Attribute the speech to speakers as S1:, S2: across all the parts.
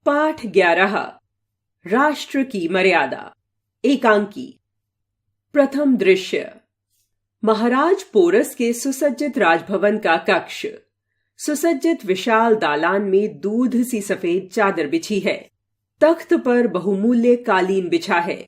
S1: पाठ 11 राष्ट्र की मर्यादा। एकांकी। प्रथम दृश्य। महाराज पोरस के सुसज्जित राजभवन का कक्ष। सुसज्जित विशाल दालान में दूध सी सफेद चादर बिछी है। तख्त पर बहुमूल्य कालीन बिछा है।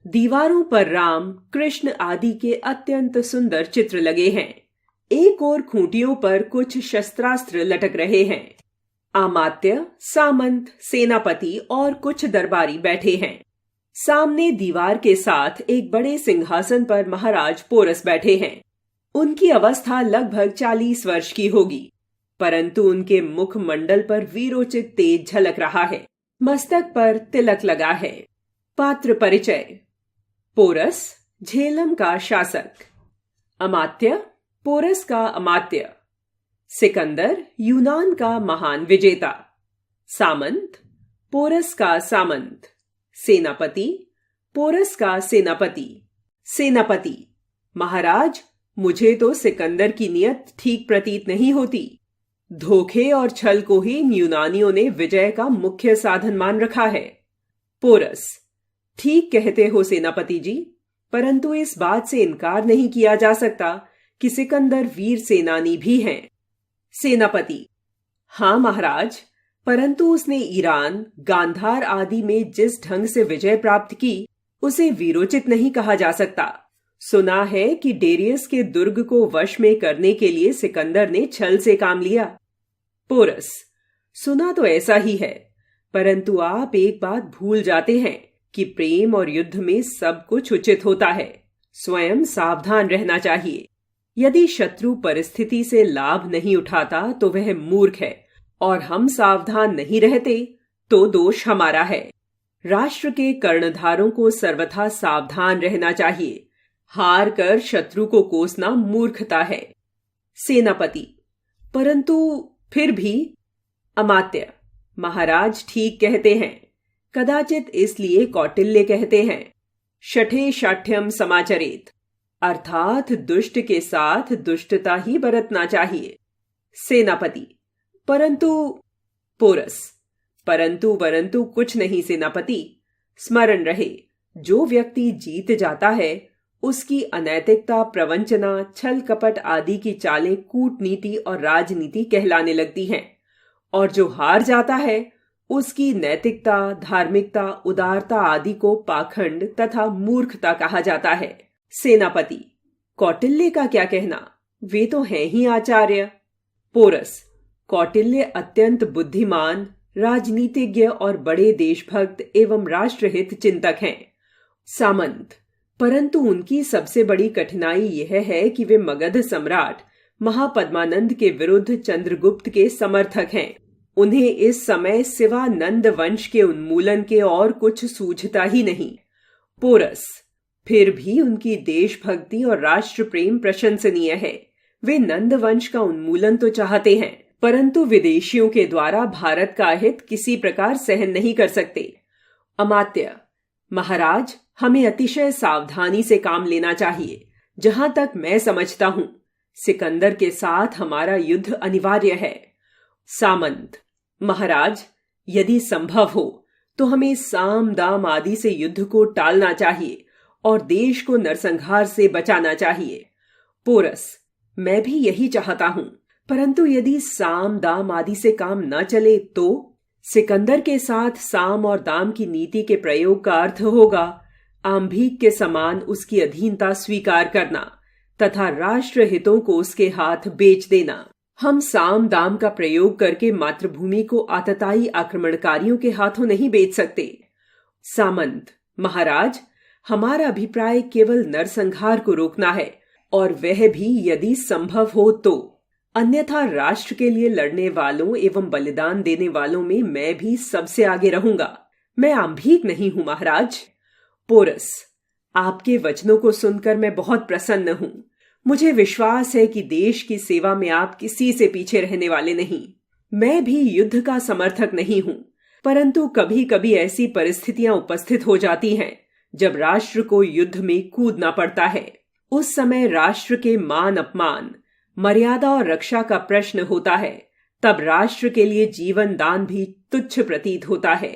S1: दीवारों पर राम, कृष्ण आदि के अत्यंत सुंदर चित्र लगे हैं। एक और खूंटियों पर कुछ शस्त्रास्त्र लटक रहे हैं। अमात्य, सामंत, सेनापति और कुछ दरबारी बैठे हैं। सामने दीवार के साथ एक बड़े सिंहासन पर महाराज पोरस बैठे हैं। उनकी अवस्था लगभग 40 वर्ष की होगी, परंतु उनके मुखमंडल पर वीरोचित तेज झलक रहा है। मस्तक पर तिलक लगा है। पात्र परिचय। पोरस, झेलम का शासक। अमात्य, पोरस का अमात्य। सिकंदर, यूनान का महान विजेता। सामंत, पोरस का सामंत। सेनापति, पोरस का सेनापति। सेनापति, महाराज, मुझे तो सिकंदर की नियत ठीक प्रतीत नहीं होती। धोखे और छल को ही यूनानियों ने विजय का मुख्य साधन मान रखा है। पोरस, ठीक कहते हो सेनापति जी, परंतु इस बात से इनकार नहीं किया जा सकता कि सिकंदर वीर सेनानी भी हैं। सेनापति, हां महाराज, परंतु उसने ईरान, गांधार आदि में जिस ढंग से विजय प्राप्त की, उसे वीरोचित नहीं कहा जा सकता। सुना है कि डेरियस के दुर्ग को वश में करने के लिए सिकंदर ने छल से काम लिया। पोरस, सुना तो ऐसा ही है, परंतु आप एक बात भूल जाते हैं कि प्रेम और युद्ध में सब कुछ उचित होता है। स्वयं सावधान रहना चाहिए। यदि शत्रु परिस्थिति से लाभ नहीं उठाता तो वह मूर्ख है, और हम सावधान नहीं रहते तो दोष हमारा है। राष्ट्र के कर्णधारों को सर्वथा सावधान रहना चाहिए। हार कर शत्रु को कोसना मूर्खता है। सेनापति, परंतु फिर भी। अमात्य, महाराज ठीक कहते हैं। कदाचित इसलिए कौटिल्य कहते हैं, शठे शाठ्यम समाचरेत, अर्थात दुष्ट के साथ दुष्टता ही बरतना चाहिए। सेनापति, परंतु। पोरस, परंतु वरंतु कुछ नहीं सेनापति। स्मरण रहे, जो व्यक्ति जीत जाता है उसकी अनैतिकता, प्रवंचना, छल कपट आदि की चालें कूटनीति और राजनीति कहलाने लगती हैं, और जो हार जाता है उसकी नैतिकता, धार्मिकता, उदारता आदि को पाखंड तथा मूर्खता कहा जाता है। सेनापति, कौटिल्य का क्या कहना, वे तो हैं ही आचार्य। पोरस, कौटिल्य अत्यंत बुद्धिमान, राजनीतिज्ञ और बड़े देशभक्त एवं राष्ट्रहित चिंतक हैं। सामंत, परंतु उनकी सबसे बड़ी कठिनाई यह है कि वे मगध सम्राट महापद्मानंद के विरुद्ध चंद्रगुप्त के समर्थक हैं। उन्हें इस समय सिवा नंद वंश के उन्मूलन के और कुछ सूझता ही नहीं। पोरस, फिर भी उनकी देशभक्ति और राष्ट्र प्रेम प्रशंसनीय है। वे नंद वंश का उन्मूलन तो चाहते हैं, परंतु विदेशियों के द्वारा भारत का हित किसी प्रकार सहन नहीं कर सकते। अमात्य, महाराज, हमें अतिशय सावधानी से काम लेना चाहिए। जहां तक मैं समझता हूं, सिकंदर के साथ हमारा युद्ध अनिवार्य है। सामंत, महाराज, यदि संभव हो तो हमें साम दाम आदि से युद्ध को टालना चाहिए और देश को नरसंहार से बचाना चाहिए। पोरस, मैं भी यही चाहता हूं, परंतु यदि साम दाम आदि से काम न चले तो। सिकंदर के साथ साम और दाम की नीति के प्रयोग का अर्थ होगा आंभीक के समान उसकी अधीनता स्वीकार करना तथा राष्ट्र हितों को उसके हाथ बेच देना। हम साम दाम का प्रयोग करके मातृभूमि को आतताई आक्रमणकारियों के हाथों नहीं बेच सकते। सामंत, महाराज, हमारा अभिप्राय केवल नरसंहार को रोकना है, और वह भी यदि संभव हो तो। अन्यथा राष्ट्र के लिए लड़ने वालों एवं बलिदान देने वालों में मैं भी सबसे आगे रहूंगा। मैं आंभीक नहीं हूं महाराज। पोरस, आपके वचनों को सुनकर मैं बहुत प्रसन्न हूं। मुझे विश्वास है कि देश की सेवा में आप किसी से पीछे रहने वाले नहीं। मैं भी युद्ध का समर्थक नहीं हूं, परंतु कभी कभी ऐसी परिस्थितियां उपस्थित हो जाती हैं जब राष्ट्र को युद्ध में कूदना पड़ता है। उस समय राष्ट्र के मान अपमान, मर्यादा और रक्षा का प्रश्न होता है तब राष्ट्र के लिए जीवन दान भी तुच्छ प्रतीत होता है।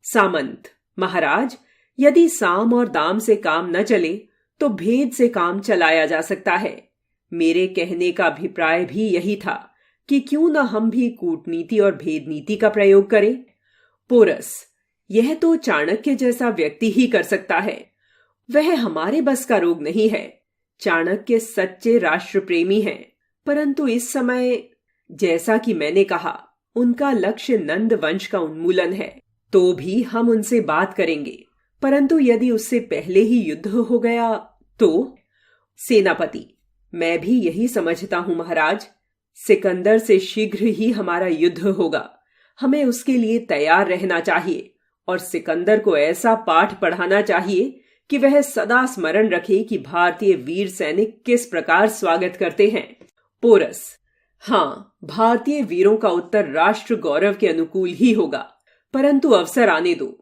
S1: सामंत, महाराज, यदि साम और दाम से काम न चले तो भेद से काम चलाया जा सकता है। मेरे कहने का अभिप्राय भी यही था कि क्यों न हम भी कूटनीति और भेद नीति का प्रयोग करें। पोरस, यह तो चाणक्य जैसा व्यक्ति ही कर सकता है। वह हमारे बस का रोग नहीं है। चाणक्य सच्चे राष्ट्र प्रेमी हैं, परंतु इस समय, जैसा कि मैंने कहा, उनका लक्ष्य नंद वंश का उन्मूलन है। तो भी हम उनसे बात करेंगे, परंतु यदि उससे पहले ही युद्ध हो गया तो? सेनापति, मैं भी यही समझता हूं महाराज। सिकंदर से शीघ्र ही हमारा युद्ध होगा। हमें उसके लिए तैयार रहना चाहिए और सिकंदर को ऐसा पाठ पढ़ाना चाहिए कि वह सदा स्मरण रखे कि भारतीय वीर सैनिक किस प्रकार स्वागत करते हैं। पोरस, हाँ, भारतीय वीरों का उत्तर राष्ट्र गौरव के अनुकूल ही होगा, परंतु अवसर आने दो।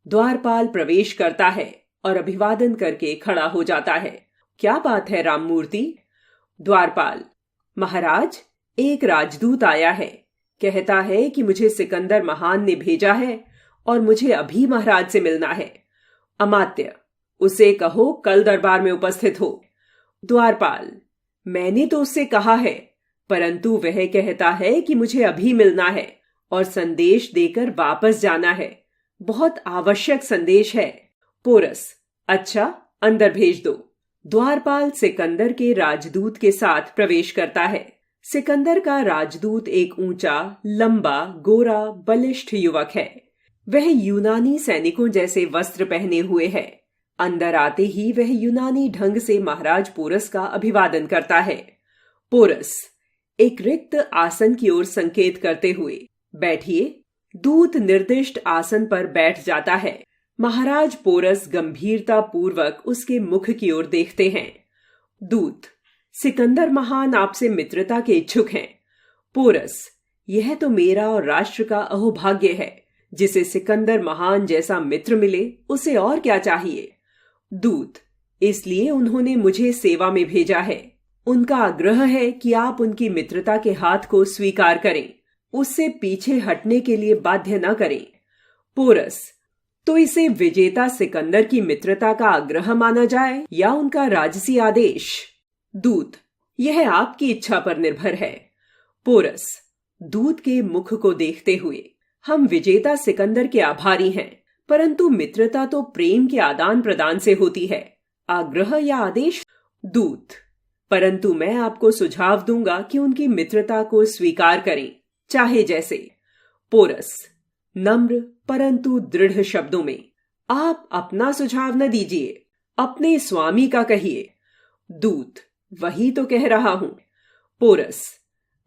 S1: द्वारपाल प्रवेश करता है और अभिवादन करके खड़ा हो जाता है। क्या बात है राममूर्ति? द्वारपाल, महाराज, एक राजदूत आया है। कहता है कि मुझे सिकंदर महान ने भेजा है और मुझे अभी महाराज से मिलना है। अमात्य, उसे कहो कल दरबार में उपस्थित हो। द्वारपाल, मैंने तो उससे कहा है, परंतु वह कहता है कि मुझे अभी मिलना है और संदेश देकर वापस जाना है। बहुत आवश्यक संदेश है। पोरस, अच्छा, अंदर भेज दो। द्वारपाल सिकंदर के राजदूत के साथ प्रवेश करता है। सिकंदर का राजदूत एक ऊंचा, लंबा, गोरा, बलिष्ठ युवक है। वह यूनानी सैनिकों जैसे वस्त्र पहने हुए है। अंदर आते ही वह यूनानी ढंग से महाराज पोरस का अभिवादन करता है। पोरस एक रिक्त आसन की ओर संकेत करते हुए, बैठिए। दूत निर्दिष्ट आसन पर बैठ जाता है। महाराज पोरस गंभीरता पूर्वक उसके मुख की ओर देखते हैं। दूत, सिकंदर महान आपसे मित्रता के इच्छुक हैं। पोरस, यह तो मेरा और राष्ट्र का अहोभाग्य है। जिसे सिकंदर महान जैसा मित्र मिले, उसे और क्या चाहिए। दूत, इसलिए उन्होंने मुझे सेवा में भेजा है। उनका आग्रह है कि आप उनकी मित्रता के हाथ को स्वीकार करें, उससे पीछे हटने के लिए बाध्य न करें। पोरस, तो इसे विजेता सिकंदर की मित्रता का आग्रह माना जाए या उनका राजसी आदेश? दूत, यह आपकी इच्छा पर निर्भर है। पोरस दूत के मुख को देखते हुए, हम विजेता सिकंदर के आभारी हैं, परंतु मित्रता तो प्रेम के आदान प्रदान से होती है, आग्रह या आदेश? दूत, परंतु मैं आपको सुझाव दूंगा कि उनकी मित्रता को स्वीकार करें, चाहे जैसे। पोरस नम्र परंतु दृढ़ शब्दों में, आप अपना सुझाव न दीजिए, अपने स्वामी का कहिए। दूत, वही तो कह रहा हूं। पोरस,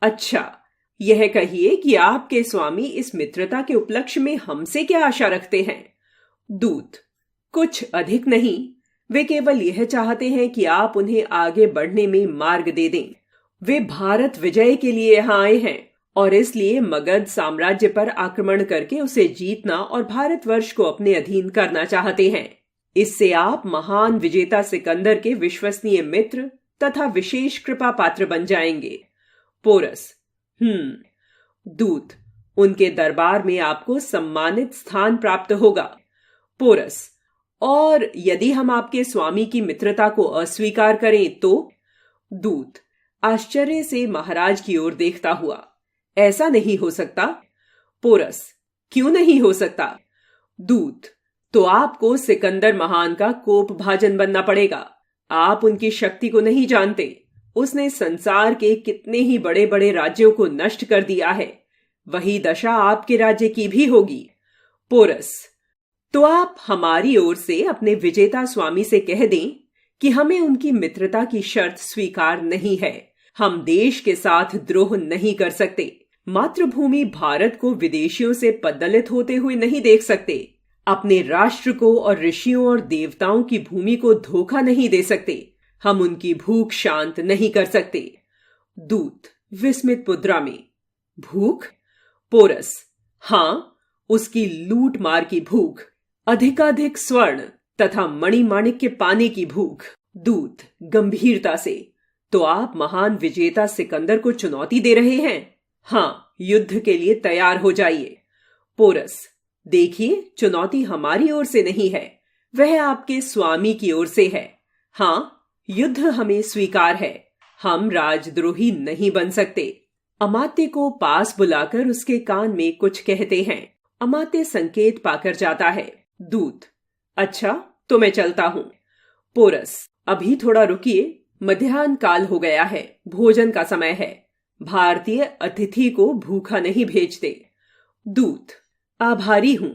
S1: अच्छा, यह कहिए कि आपके स्वामी इस मित्रता के उपलक्ष्य में हमसे क्या आशा रखते हैं? दूत, कुछ अधिक नहीं, वे केवल यह चाहते हैं कि आप उन्हें आगे बढ़ने में मार्ग दे दें। वे भारत विजय के लिए यहां आए हैं और इसलिए मगध साम्राज्य पर आक्रमण करके उसे जीतना और भारतवर्ष को अपने अधीन करना चाहते हैं। इससे आप महान विजेता सिकंदर के विश्वसनीय मित्र तथा विशेष कृपा पात्र बन जाएंगे। पोरस, दूत, उनके दरबार में आपको सम्मानित स्थान प्राप्त होगा। पोरस, और यदि हम आपके स्वामी की मित्रता को अस्वीकार करें तो? दूत आश्चर्य से महाराज की ओर देखता हुआ, ऐसा नहीं हो सकता। पोरस, क्यों नहीं हो सकता? दूत, तो आपको सिकंदर महान का कोप भाजन बनना पड़ेगा। आप उनकी शक्ति को नहीं जानते। उसने संसार के कितने ही बड़े बड़े राज्यों को नष्ट कर दिया है। वही दशा आपके राज्य की भी होगी। पोरस, तो आप हमारी ओर से अपने विजेता स्वामी से कह दें कि हमें उनकी मित्रता की शर्त स्वीकार नहीं है। हम देश के साथ द्रोह नहीं कर सकते। मातृभूमि भारत को विदेशियों से पददलित होते हुए नहीं देख सकते। अपने राष्ट्र को और ऋषियों और देवताओं की भूमि को धोखा नहीं दे सकते। हम उनकी भूख शांत नहीं कर सकते। दूत विस्मित मुद्रा में, भूख? पोरस, हां, उसकी लूट मार की भूख, अधिकाधिक स्वर्ण तथा मणिमाणिक्य पाने की भूख। दूत गंभीरता से, तो आप महान विजेता सिकंदर को चुनौती दे रहे हैं? हां, युद्ध के लिए तैयार हो जाइए। पोरस, देखिए, चुनौती हमारी ओर से नहीं है, वह आपके स्वामी की ओर से है। हाँ, युद्ध हमें स्वीकार है, हम राजद्रोही नहीं बन सकते। अमात्य को पास बुलाकर उसके कान में कुछ कहते हैं। अमात्य संकेत पाकर जाता है। दूत, अच्छा तो मैं चलता हूं। पोरस, अभी थोड़ा रुकिए, मध्याह्न काल हो गया है, भोजन का समय है। भारतीय अतिथि को भूखा नहीं भेजते। दूत, आभारी हूं।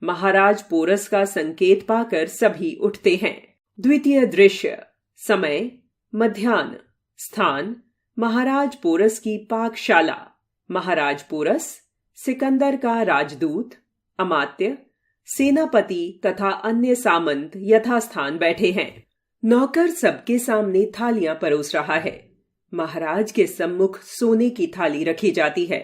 S1: महाराज पोरस का संकेत पाकर सभी उठते हैं। द्वितीय दृश्य। समय मध्याह्न। स्थान महाराज पोरस की पाकशाला। महाराज पोरस, सिकंदर का राजदूत, अमात्य, सेनापति तथा अन्य सामंत यथास्थान बैठे हैं। नौकर सबके सामने थालियां परोस रहा है। महाराज के सम्मुख सोने की थाली रखी जाती है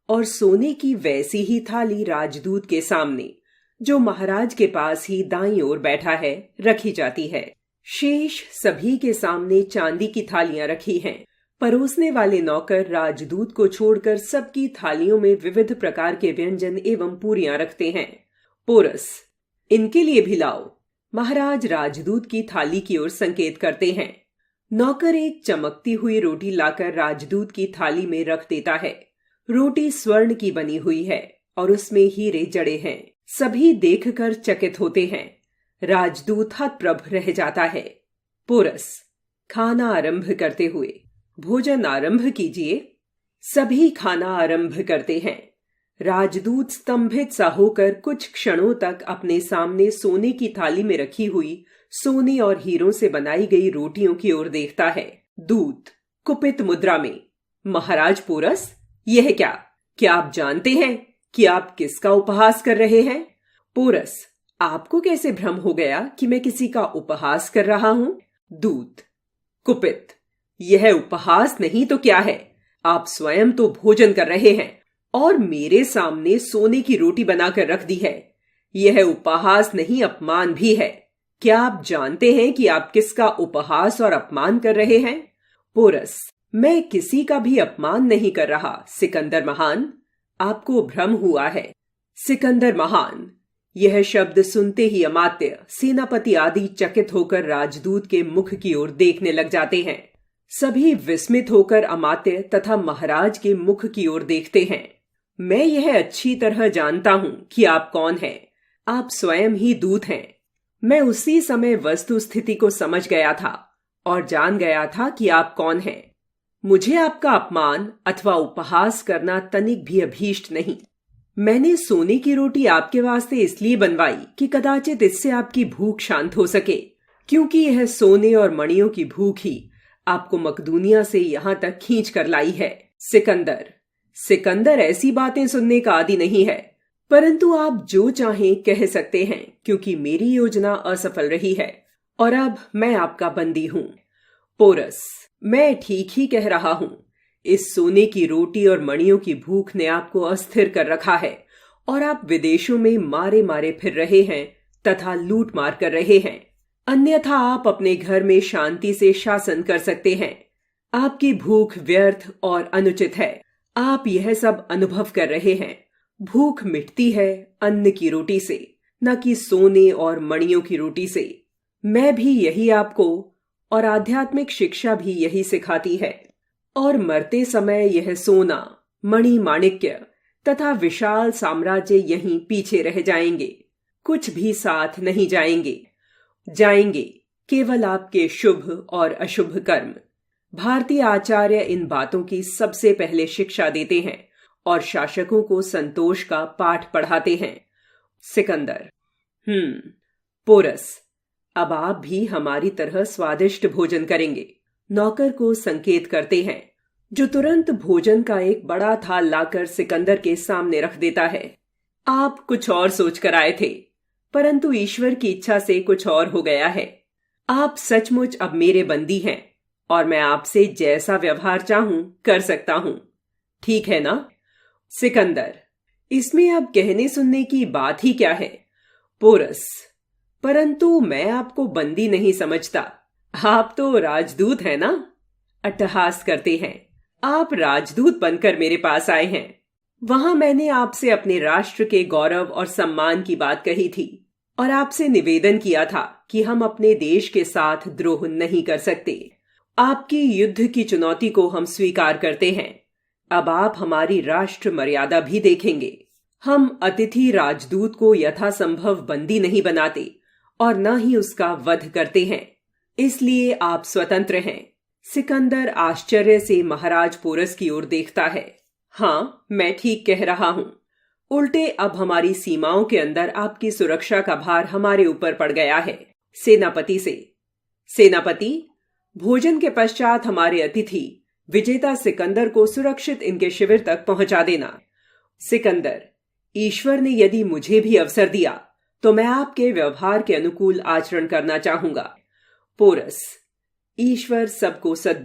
S1: और सोने की वैसी ही थाली राजदूत के सामने, जो महाराज के पास ही दाईं ओर बैठा है, रखी जाती है। शेष सभी के सामने चांदी की थालियां रखी हैं। परोसने वाले नौकर राजदूत को छोड़कर सबकी थालियों में विविध प्रकार के व्यंजन एवं पूरियां रखते हैं। पोरस, इनके लिए भी लाओ। महाराज राजदूत की थाली की ओर संकेत करते हैं। नौकर एक चमकती हुई रोटी लाकर राजदूत की थाली में रख देता है। रोटी स्वर्ण की बनी हुई है और उसमें हीरे जड़े हैं। सभी देखकर चकित होते हैं। राजदूत हतप्रभ रह जाता है। पोरस, खाना आरंभ करते हुए, भोजन आरंभ कीजिए। सभी खाना आरंभ करते हैं। राजदूत स्तंभित सा होकर कुछ क्षणों तक अपने सामने सोने की थाली में रखी हुई सोने और हीरों से बनाई गई रोटियों की ओर देखता है। दूत कुपित मुद्रा में, महाराज पोरस, यह क्या आप जानते हैं कि आप किसका उपहास कर रहे हैं? पोरस, आपको कैसे भ्रम हो गया कि मैं किसी का उपहास कर रहा हूं? दूत कुपित, यह उपहास नहीं तो क्या है? आप स्वयं तो भोजन कर रहे हैं और मेरे सामने सोने की रोटी बनाकर रख दी है। यह उपहास नहीं, अपमान भी है। क्या आप जानते हैं कि आप किसका उपहास और अपमान कर रहे हैं? पोरस, मैं किसी का भी अपमान नहीं कर रहा, सिकंदर महान। आपको भ्रम हुआ है। सिकंदर महान, यह शब्द सुनते ही अमात्य, सेनापति आदि चकित होकर राजदूत के मुख की ओर देखने लग जाते हैं। सभी विस्मित होकर अमात्य तथा महाराज के मुख की ओर देखते हैं। मैं यह अच्छी तरह जानता हूं कि आप कौन हैं। आप स्वयं ही दूत हैं। मैं उसी समय वस्तु स्थिति को समझ गया था और जान गया था कि आप कौन हैं। मुझे आपका अपमान अथवा उपहास करना तनिक भी अभीष्ट नहीं। मैंने सोने की रोटी आपके वास्ते इसलिए बनवाई कि कदाचित इससे आपकी भूख शांत हो सके, क्योंकि यह सोने और मणियों की भूख ही आपको मकदूनिया से यहां तक खींच कर लाई है। सिकंदर ऐसी बातें सुनने का आदी नहीं है, परंतु आप जो चाहें कह सकते हैं, क्योंकि मेरी योजना असफल रही है और अब मैं आपका बंदी हूं। पोरस, मैं ठीक ही कह रहा हूं। इस सोने की रोटी और मणियों की भूख ने आपको अस्थिर कर रखा है और आप विदेशों में मारे मारे फिर रहे हैं तथा लूट मार कर रहे हैं। अन्यथा आप अपने घर में शांति से शासन कर सकते हैं। आपकी भूख व्यर्थ और अनुचित है। आप यह सब अनुभव कर रहे हैं। भूख मिटती है अन्न की रोटी से, न कि सोने और मणियों की रोटी से। मैं भी यही आपको और आध्यात्मिक शिक्षा भी यही सिखाती है। और मरते समय यह सोना, मणि माणिक्य तथा विशाल साम्राज्य यहीं पीछे रह जाएंगे। कुछ भी साथ नहीं जाएंगे केवल आपके शुभ और अशुभ कर्म। भारतीय आचार्य इन बातों की सबसे पहले शिक्षा देते हैं और शासकों को संतोष का पाठ पढ़ाते हैं। सिकंदर, पोरस, अब आप भी हमारी तरह स्वादिष्ट भोजन करेंगे। नौकर को संकेत करते हैं, जो तुरंत भोजन का एक बड़ा थाल लाकर सिकंदर के सामने रख देता है। आप कुछ और सोचकर आए थे, परंतु ईश्वर की इच्छा से कुछ और हो गया है। आप सचमुच अब मेरे बंदी हैं और मैं आपसे जैसा व्यवहार चाहूं कर सकता हूं। ठीक है ना? सिकंदर, इसमें अब कहने सुनने की बात ही क्या है? पोरस, परंतु मैं आपको बंदी नहीं समझता। आप तो राजदूत हैं ना? अट्टहास करते हैं। आप राजदूत बनकर मेरे पास आए हैं वहां मैंने आपसे अपने राष्ट्र के गौरव और सम्मान की बात कही थी और आपसे निवेदन किया था कि हम अपने देश के साथ द्रोह नहीं कर सकते। आपकी युद्ध की चुनौती को हम स्वीकार करते हैं। अब आप हमारी राष्ट्र मर्यादा भी देखेंगे। हम अतिथि राजदूत को यथासंभव बंदी नहीं बनाते और न ही उसका वध करते हैं, इसलिए आप स्वतंत्र हैं। सिकंदर आश्चर्य से महाराज पोरस की ओर देखता है। हाँ, मैं ठीक कह रहा हूं। उल्टे अब हमारी सीमाओं के अंदर आपकी सुरक्षा का भार हमारे ऊपर पड़ गया है। सेनापति से, सेनापति, भोजन के पश्चात हमारे अतिथि विजेता सिकंदर को सुरक्षित इनके शिविर तक पहुंचा देना। सिकंदर, ईश्वर ने यदि मुझे भी अवसर दिया तो मैं आपके व्यवहार के अनुकूल आचरण करना चाहूंगा। पोरस, ईश्वर सबको सद्बुद्धि